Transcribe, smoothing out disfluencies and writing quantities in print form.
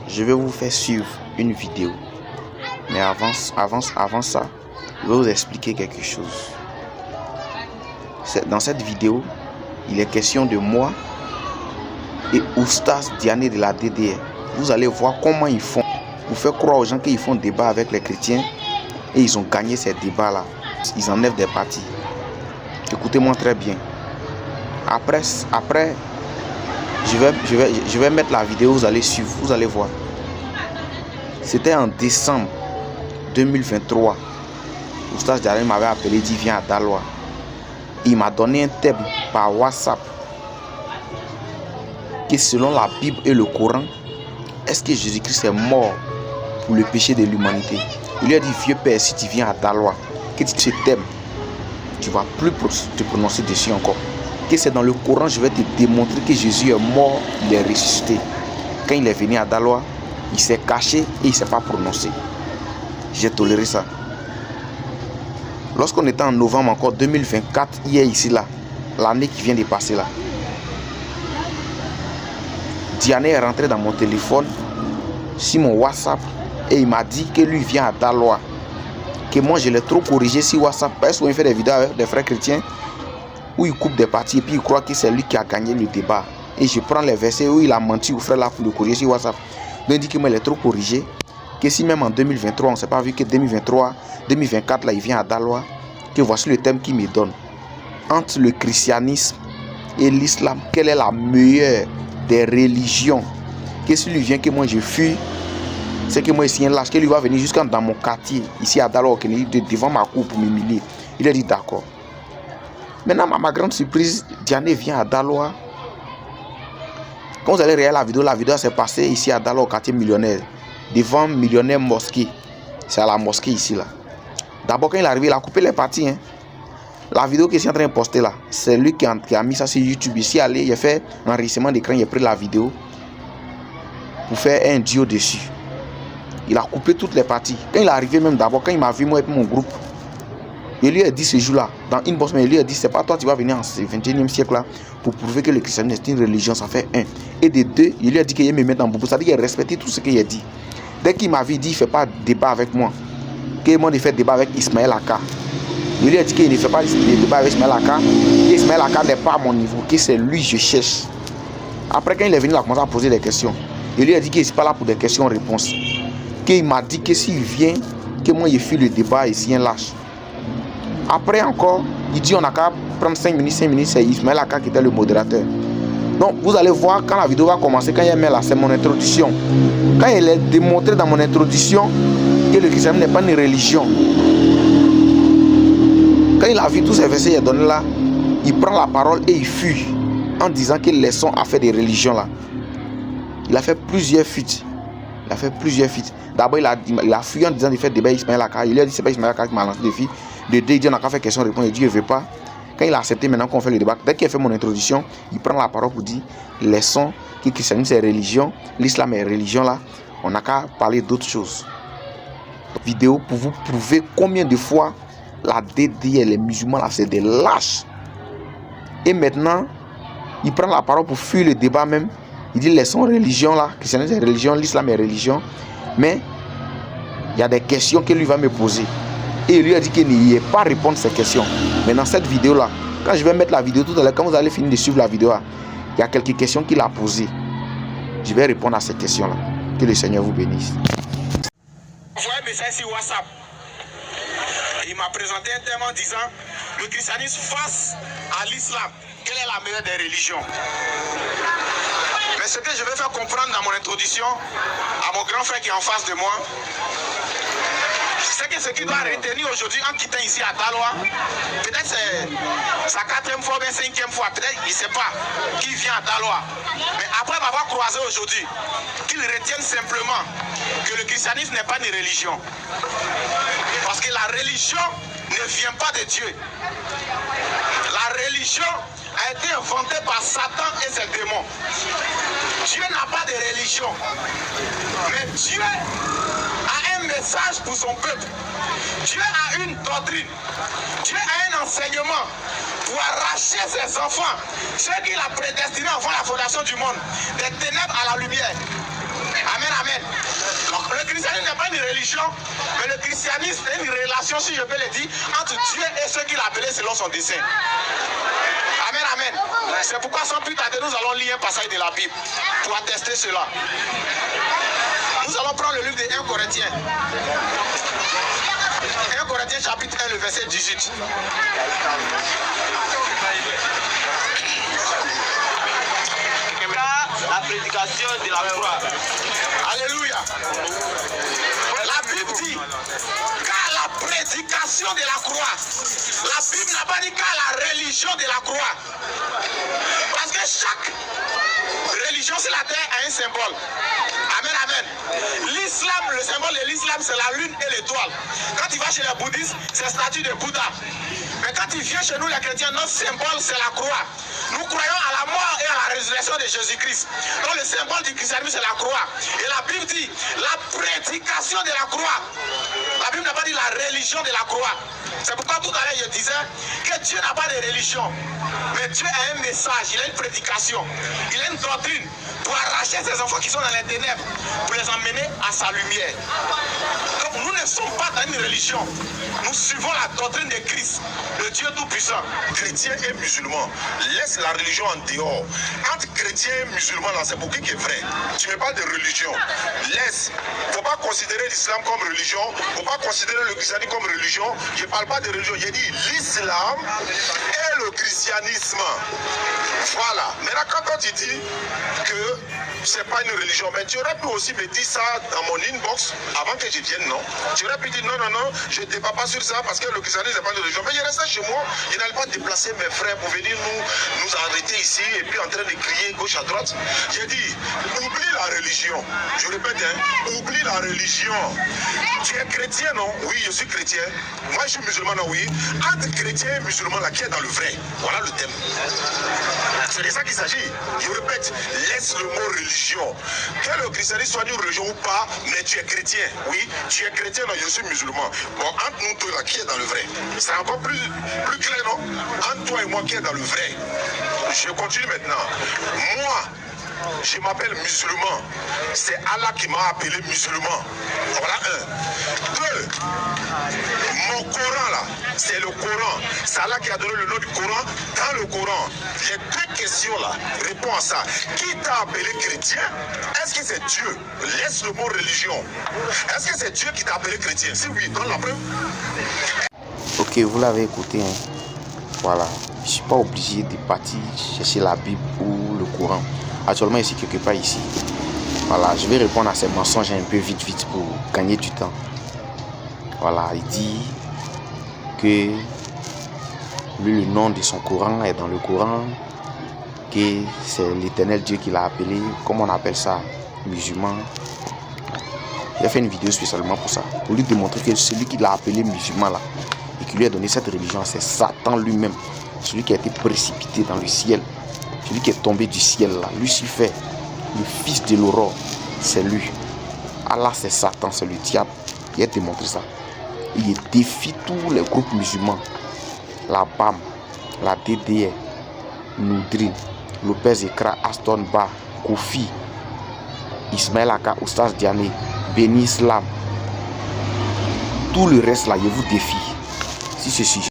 Je vais vous faire suivre une vidéo. Mais avant ça, je vais vous expliquer quelque chose. Dans cette vidéo, il est question de moi et Oustaz Diané de la DDR. Vous allez voir comment ils font pour faire croire aux gens qu'ils font débat avec les chrétiens et ils ont gagné ces débats-là. Ils enlèvent des parties. Écoutez-moi très bien. Après, je vais mettre la vidéo, vous allez suivre, vous allez voir. C'était en décembre 2023. Oustaz Diané m'avait appelé, il dit viens à Daloa. Il m'a donné un thème par WhatsApp que selon la Bible et le Coran, est-ce que Jésus-Christ est mort pour le péché de l'humanité? Il lui a dit, vieux père, si tu viens à Daloa, que tu te thèmes, tu ne vas plus te prononcer dessus encore. Que c'est dans le Coran, je vais te démontrer que Jésus est mort, il est ressuscité. Quand il est venu à Daloa, il s'est caché et il ne s'est pas prononcé. J'ai toléré ça. Lorsqu'on était en novembre encore 2024, hier ici là, l'année qui vient de passer là, Diané est rentré dans mon téléphone, sur mon WhatsApp, et il m'a dit que lui vient à Daloa. Que moi je l'ai trop corrigé sur WhatsApp, parce qu'il fait des vidéos avec des frères chrétiens où il coupe des parties et puis il croit que c'est lui qui a gagné le débat. Et je prends les versets où il a menti au frère là pour le corriger sur WhatsApp. Donc il dit que moi il est trop corrigé. Que si même en 2023 on ne s'est pas vu que 2024 là il vient à Daloa, que voici le thème qu'il me donne. Entre le christianisme et l'islam, quelle est la meilleure des religions? Que si lui vient que moi je fuis, c'est que moi ici un lâche, que lui va venir jusqu'à dans mon quartier, ici à Daloa, devant ma cour pour m'humilier. Il a dit d'accord. Maintenant, ma grande surprise, Diané vient à Daloa. Quand vous allez regarder la vidéo s'est passée ici à Daloa, au quartier millionnaire, devant Millionnaire Mosquée. C'est à la mosquée ici là. D'abord, quand il est arrivé, il a coupé les parties. La vidéo que je suis en train de poster là, c'est lui qui a mis ça sur YouTube. Ici, allé, il a fait un enregistrement d'écran, il a pris la vidéo pour faire un duo dessus. Il a coupé toutes les parties. Quand il est arrivé, même d'abord, quand il m'a vu, moi et mon groupe, il lui a dit ce jour-là, dans Inbox, mais il lui a dit, c'est pas toi, tu vas venir en ce 21e siècle là pour prouver que le christianisme est une religion, ça fait un. Et de deux, il lui a dit qu'il me met dans beaucoup. C'est-à-dire qu'il a respecté tout ce qu'il a dit. Dès qu'il m'a vu, il dit, il ne fait pas débat avec moi. Qu'il m'a fait débat avec Ismaël Aka. Il lui a dit qu'il ne fait pas de débat avec Ismaël Aka. Ismaël Aka n'est pas à mon niveau, que c'est lui que je cherche. Après, quand il est venu, il a commencé à poser des questions. Il lui a dit qu'il n'est pas là pour des questions-réponses. Qu'il m'a dit que s'il vient, que moi, je fuis le débat et si un lâche. Après encore, il dit on n'a qu'à prendre 5 minutes, c'est Ismaël Aka qui était le modérateur. Donc, vous allez voir quand la vidéo va commencer, quand il met là, c'est mon introduction. Quand il est démontré dans mon introduction que le christianisme n'est pas une religion. Quand il a vu tous ces versets qu'il a donnés là, il prend la parole et il fuit en disant que les sons a fait des religions là. Il a fait plusieurs fuites. D'abord, il a fui en disant de faire débat Ismaël Aka. Il lui a dit c'est pas Ismaël Aka qui m'a lancé le défi. De deux, il dit on n'a qu'à faire question-réponse. Il dit je ne veux pas. Quand il a accepté maintenant qu'on fait le débat, dès qu'il a fait mon introduction, il prend la parole pour dire les sons que le christianisme c'est religion, l'islam est religion là. On n'a qu'à parler d'autres choses. Vidéo pour vous prouver combien de fois la DDR, les musulmans là, c'est des lâches. Et maintenant, il prend la parole pour fuir le débat même. Il dit les sons religion là, le christianisme est religion, l'islam est religion. Mais il y a des questions qu'il lui va me poser. Et il lui a dit qu'il n'y ait pas à répondre à ces questions. Mais dans cette vidéo là, quand je vais mettre la vidéo tout à l'heure, quand vous allez finir de suivre la vidéo là, il y a quelques questions qu'il a posées. Je vais répondre à ces questions là. Que le Seigneur vous bénisse. Envoyez un message sur WhatsApp. Il m'a présenté un thème en disant le christianisme face à l'islam. Quelle est la meilleure des religions? Mais ce que je vais faire comprendre dans mon introduction à mon grand frère qui est en face de moi, c'est que ce qu'il doit retenir aujourd'hui en quittant ici à Daloa, peut-être c'est sa 4e fois ou bien 5e fois, peut-être il ne sait pas qui vient à Daloa. Mais après m'avoir croisé aujourd'hui, qu'il retienne simplement que le christianisme n'est pas une religion. Parce que la religion ne vient pas de Dieu. La religion a été inventée par Satan et c'est le démon. Dieu n'a pas de religion. Mais Dieu a un message pour son peuple. Dieu a une doctrine. Dieu a un enseignement pour arracher ses enfants, ceux qu'il a prédestinés avant la fondation du monde, des ténèbres à la lumière. Amen, amen. Donc le christianisme n'est pas une religion, mais le christianisme est une relation, si je peux le dire, entre Dieu et ceux qu'il a appelés selon son dessein. Amen, amen. C'est pourquoi sans plus tarder, nous allons lire un passage de la Bible pour attester cela. Nous allons prendre le livre de 1 Corinthiens. 1 Corinthiens chapitre 1, le verset 18. La prédication de la croix. Alléluia. La Bible dit car la prédication de la croix. La Bible n'a pas dit car la religion de la croix. Parce que chaque religion sur la terre a un symbole. Amen, amen. L'islam, le symbole de l'islam, c'est la lune et l'étoile. Quand tu vas chez les bouddhistes, c'est la statue de Bouddha. Mais quand tu viens chez nous, les chrétiens, notre symbole, c'est la croix. Nous croyons à la mort et à la résurrection de Jésus-Christ. Donc le symbole du christianisme, c'est la croix. Et la Bible dit la prédication de la croix. La Bible n'a pas dit la religion de la croix. C'est pourquoi tout à l'heure je disais que Dieu n'a pas de religion. Mais Dieu a un message, il a une prédication, il a une doctrine pour arracher ses enfants qui sont dans les ténèbres, pour les emmener à sa lumière. Donc nous ne sommes pas dans une religion. Nous suivons la doctrine de Christ, le Dieu Tout-Puissant. Chrétiens et musulmans, laisse la religion en dehors. Entre chrétiens et musulmans, là, c'est pour qui est vrai. Tu ne parles de religion. Laisse. Il ne faut pas considérer l'islam comme religion. Il ne faut pas considérer le christianisme comme religion. Je ne parle pas de religion. J'ai dit l'islam et le christianisme. Voilà. Maintenant, quand tu dis que c'est pas une religion, mais tu aurais pu aussi me dire ça dans mon inbox avant que je vienne, non? Tu aurais pu dire non, je ne débat pas sur ça parce que le christianisme n'est pas une religion. Mais je restais chez moi, je n'allais pas déplacer mes frères pour venir nous arrêter ici et puis en train de crier gauche à droite. J'ai dit, oublie la religion. Je répète, hein, oublie la religion. Tu es chrétien, non? Oui, je suis chrétien. Moi, je suis musulman, non? Oui. Entre chrétien et musulman, là, qui est dans le vrai? Voilà le thème. C'est de ça qu'il s'agit. Je répète, laisse le mot religion. Que le christianisme soit une religion ou pas, mais tu es chrétien. Oui, tu es chrétien, non, je suis musulman. Bon, entre nous deux, là, qui est dans le vrai? C'est encore plus clair, non? Entre toi et moi, qui est dans le vrai? Je continue maintenant. Moi, je m'appelle musulman. C'est Allah qui m'a appelé musulman. Voilà un. Deux, mon Coran là, c'est le Coran. C'est Allah qui a donné le nom du Coran dans le Coran. Les deux questions là, réponds à ça. Qui t'a appelé chrétien? Est-ce que c'est Dieu? Laisse le mot religion. Est-ce que c'est Dieu qui t'a appelé chrétien? Si oui, donne la preuve. Ok, vous l'avez écouté, hein. Voilà, je ne suis pas obligé de partir chercher la Bible ou le Coran. Actuellement, je suis quelque part ici. Voilà, je vais répondre à ces mensonges un peu vite pour gagner du temps. Voilà, il dit que lui, le nom de son Coran est dans le Coran, que c'est l'éternel Dieu qui l'a appelé, comment on appelle ça, musulman. J'ai fait une vidéo spécialement pour ça, pour lui démontrer que celui qui l'a appelé musulman là, et qui lui a donné cette religion, c'est Satan lui-même, celui qui a été précipité dans le ciel, celui qui est tombé du ciel là, Lucifer, le fils de l'aurore, c'est lui. Allah, c'est Satan, c'est le diable. Il a démontré ça. Il défie tous les groupes musulmans, la BAM, la DDR, Noudrin, Lopez Ekra, Aston Ba, Kofi, Ismaël Aka, Oustaz Diané, Beni Islam. Tout le reste là, je vous défie. Si ceci.